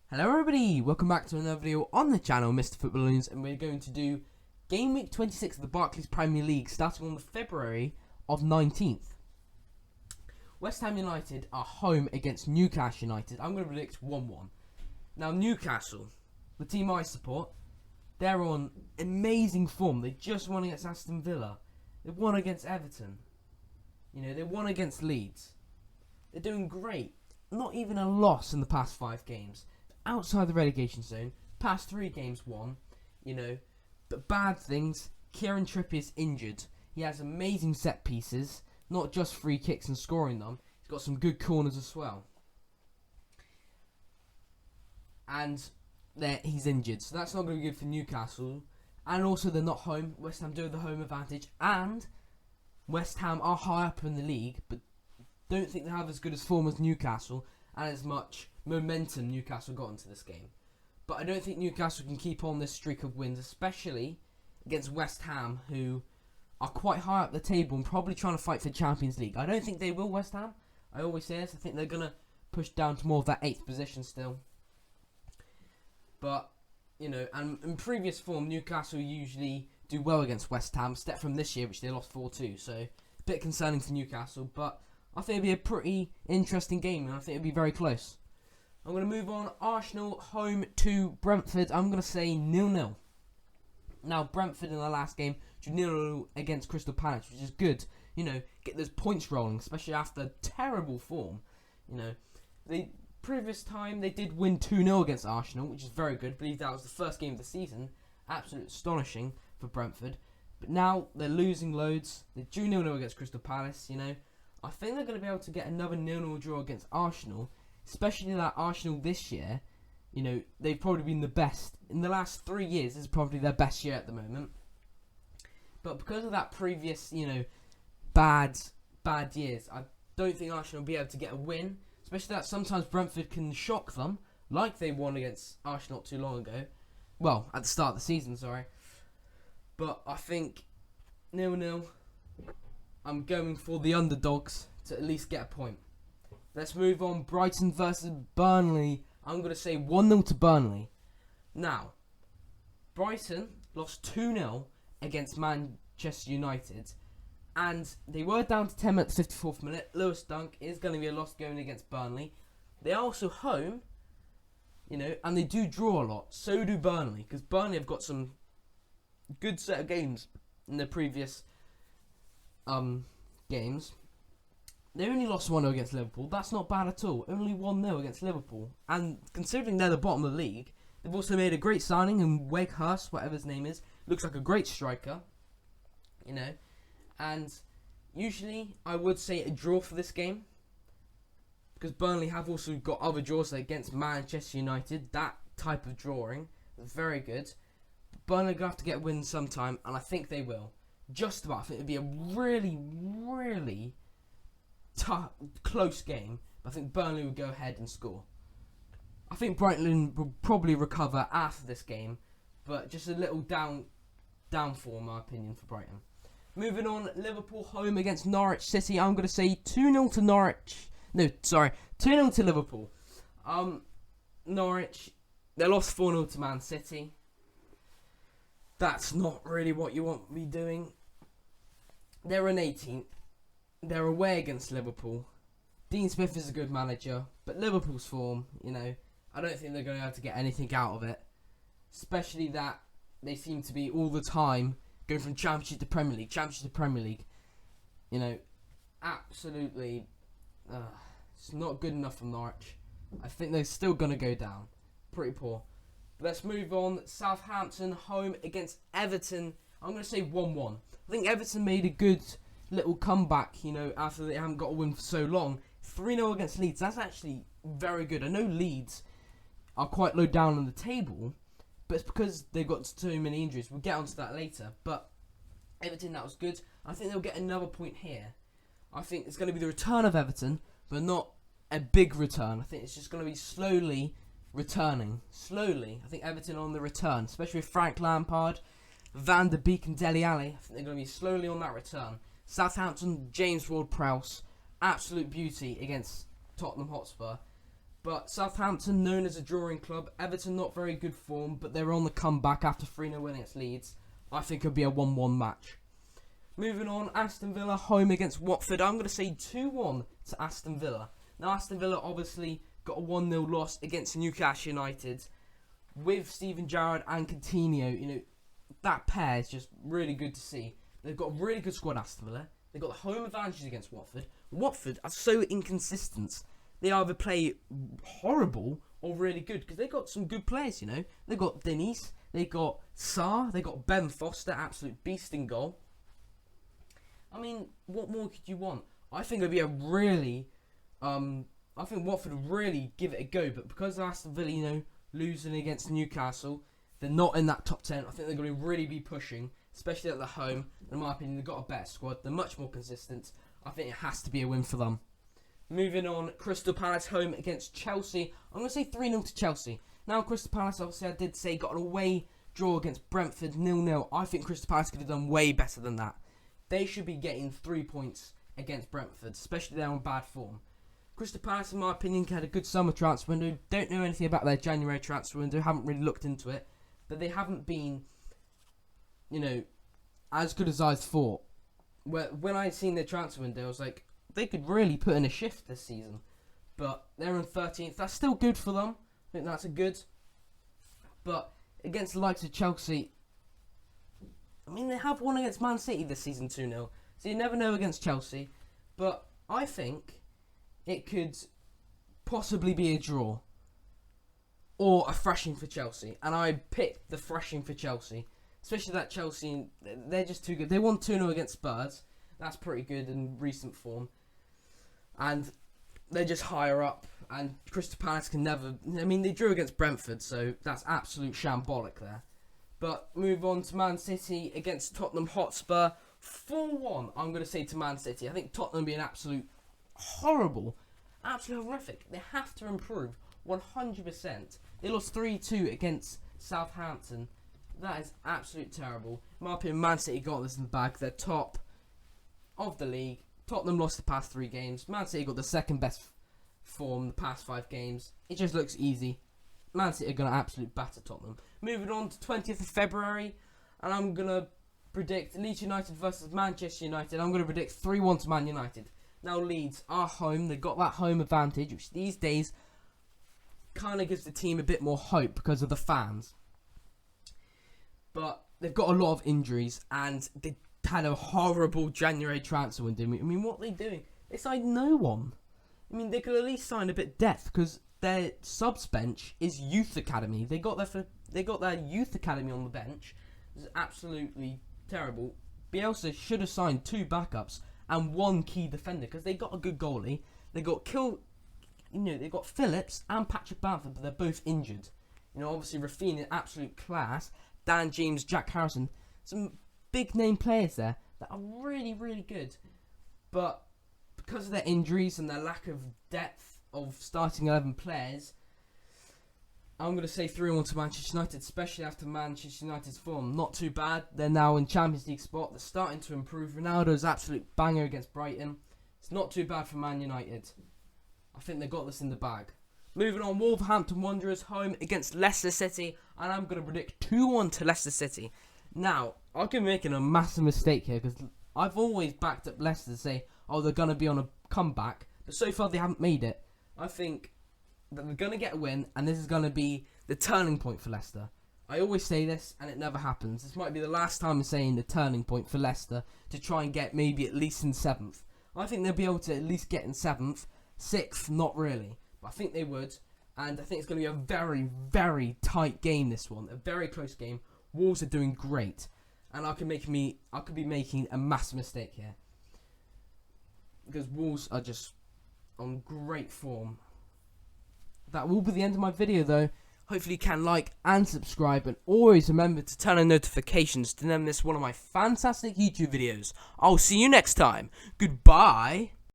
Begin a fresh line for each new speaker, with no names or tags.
Hello everybody, welcome back to another video on the channel, Mr. Football Loons, and we're going to do Game Week 26 of the Barclays Premier League starting on the February of 19th. West Ham United are home against Newcastle United. I'm going to predict 1-1. Now Newcastle, the team I support, they're on amazing form. They just won against Aston Villa. They won against Everton. They won against Leeds. They're doing great. Not even a loss in the past 5 games. Outside the relegation zone, past 3 games won, but bad things. Kieran Trippier's injured. He has amazing set pieces, not just free kicks and scoring them. He's got some good corners as well. And he's injured, so that's not going to be good for Newcastle. And also they're not home. West Ham do have the home advantage, and West Ham are high up in the league, but don't think they have as good as form as Newcastle and as much momentum Newcastle got into this game. But I don't think Newcastle can keep on this streak of wins, especially against West Ham, who are quite high up the table and probably trying to fight for Champions League. I don't think they will, West Ham. I always say this. I think they're going to push down to more of that 8th position still. But, and in previous form, Newcastle usually do well against West Ham, step from this year, which they lost 4-2. So, a bit concerning for Newcastle, but I think it'll be a pretty interesting game, and I think it'll be very close. I'm going to move on. Arsenal home to Brentford. I'm going to say 0-0. Now, Brentford in the last game drew 0-0 against Crystal Palace, which is good. Get those points rolling, especially after terrible form. The previous time they did win 2-0 against Arsenal, which is very good. I believe that was the first game of the season. Absolutely astonishing for Brentford. But now they're losing loads. They drew 0-0 against Crystal Palace, I think they're going to be able to get another 0-0 draw against Arsenal. Especially that Arsenal this year, they've probably been the best. In the last 3 years, this is probably their best year at the moment. But because of that previous, bad years, I don't think Arsenal will be able to get a win. Especially that sometimes Brentford can shock them, like they won against Arsenal not too long ago. Well, at the start of the season, sorry. But I think 0-0, I'm going for the underdogs to at least get a point. Let's move on. Brighton versus Burnley. I'm going to say 1-0 to Burnley. Now, Brighton lost 2-0 against Manchester United. And they were down to 10 minutes, 54th minute. Lewis Dunk is going to be a loss going against Burnley. They are also home, and they do draw a lot. So do Burnley. Because Burnley have got some good set of games in their previous games. They only lost 1-0 against Liverpool. That's not bad at all. Only 1-0 against Liverpool. And considering they're the bottom of the league, they've also made a great signing in Weghorst, whatever his name is. Looks like a great striker. And usually I would say a draw for this game. Because Burnley have also got other draws against Manchester United. That type of drawing is very good. Burnley are going to have to get a win sometime, and I think they will. Just about. I think it'll be a really, really tough, close game, but I think Burnley will go ahead and score. I think Brighton will probably recover after this game, but just a little downfall in my opinion for Brighton. Moving on, Liverpool home against Norwich City. I'm going to say 2-0 to Norwich. No, sorry, 2-0 to Liverpool. Norwich, they lost 4-0 to Man City. That's not really what you want me doing. They're an 18th. They're away against Liverpool. Dean Smith is a good manager, but Liverpool's form, I don't think they're going to be able to get anything out of it. Especially that they seem to be all the time going from Championship to Premier League, absolutely, it's not good enough from Norwich. I think they're still going to go down. Pretty poor. But let's move on. Southampton home against Everton. I'm going to say 1-1. I think Everton made a good little comeback, after they haven't got a win for so long. 3-0 against Leeds. That's actually very good. I know Leeds are quite low down on the table, but it's because they've got so many injuries. We'll get onto that later. But Everton, that was good. I think they'll get another point here. I think it's going to be the return of Everton, but not a big return. I think it's just going to be slowly returning. Slowly. I think Everton on the return, especially with Frank Lampard, Van der Beek and Dele Alli. I think they're going to be slowly on that return. Southampton, James Ward-Prowse, absolute beauty against Tottenham Hotspur. But Southampton, known as a drawing club. Everton, not very good form, but they're on the comeback after 3-0 win against Leeds. I think it'll be a 1-1 match. Moving on, Aston Villa, home against Watford. I'm going to say 2-1 to Aston Villa. Now, Aston Villa obviously got a 1-0 loss against Newcastle United. With Steven Gerrard and Coutinho, that pair is just really good to see. They've got a really good squad, Aston Villa. They've got the home advantage against Watford. Watford are so inconsistent. They either play horrible or really good because they've got some good players, They've got Denise, they've got Sarr, they've got Ben Foster, absolute beast in goal. I mean, what more could you want? I think it'd be a really... I think Watford would really give it a go, but because of Aston Villa, losing against Newcastle, they're not in that top 10. I think they're going to really be pushing, especially at the home. In my opinion, they've got a better squad. They're much more consistent. I think it has to be a win for them. Moving on, Crystal Palace home against Chelsea. I'm going to say 3-0 to Chelsea. Now, Crystal Palace, obviously, I did say got an away draw against Brentford, 0-0. I think Crystal Palace could have done way better than that. They should be getting 3 points against Brentford, especially they're on bad form. Crystal Palace, in my opinion, had a good summer transfer window. Don't know anything about their January transfer window. Haven't really looked into it. But they haven't been, as good as I thought. When I seen their transfer window, I was like, they could really put in a shift this season. But they're in 13th. That's still good for them. I think that's a good. But against the likes of Chelsea, they have won against Man City this season 2-0. So you never know against Chelsea. But I think it could possibly be a draw. Or a thrashing for Chelsea. And I picked the thrashing for Chelsea. Especially that Chelsea, they're just too good. They won 2-0 against Spurs. That's pretty good in recent form. And they're just higher up. And Crystal Palace can never... they drew against Brentford, so that's absolute shambolic there. But move on to Man City against Tottenham Hotspur. 4-1, I'm going to say, to Man City. I think Tottenham will be an absolute horrible, absolutely horrific. They have to improve 100%. They lost 3-2 against Southampton. That is absolute terrible. In my opinion, Man City got this in the bag. They're top of the league. Tottenham lost the past 3 games. Man City got the second best form the past 5 games. It just looks easy. Man City are going to absolutely batter Tottenham. Moving on to 20th of February. And I'm going to predict Leeds United versus Manchester United. I'm going to predict 3-1 to Man United. Now Leeds are home. They've got that home advantage, which these days kind of gives the team a bit more hope because of the fans. But they've got a lot of injuries and they had a horrible January transfer window. What are they doing? They signed no one. They could at least sign a bit depth because their subs bench is youth academy. They got their youth academy on the bench. It's absolutely terrible. Bielsa should have signed 2 backups and 1 key defender because they got a good goalie. They got they got Phillips and Patrick Bamford, but they're both injured. Obviously Rafinha, absolute class. Dan James, Jack Harrison, some big name players there that are really, really good. But because of their injuries and their lack of depth of starting 11 players, I'm going to say 3-1 to Manchester United, especially after Manchester United's form. Not too bad. They're now in Champions League spot. They're starting to improve. Ronaldo's absolute banger against Brighton. It's not too bad for Man United. I think they've got this in the bag. Moving on, Wolverhampton Wanderers home against Leicester City. And I'm going to predict 2-1 to Leicester City. Now, I could be making a massive mistake here because I've always backed up Leicester to say, they're going to be on a comeback. But so far, they haven't made it. I think that they're going to get a win, and this is going to be the turning point for Leicester. I always say this, and it never happens. This might be the last time I'm saying the turning point for Leicester to try and get maybe at least in 7th. I think they'll be able to at least get in 7th. 6th, not really. But I think they would. And I think it's going to be a very, very tight game, this one. A very close game. Wolves are doing great. And I could be making a massive mistake here. Because Wolves are just on great form. That will be the end of my video, though. Hopefully you can like and subscribe. And always remember to turn on notifications to never miss one of my fantastic YouTube videos. I'll see you next time. Goodbye.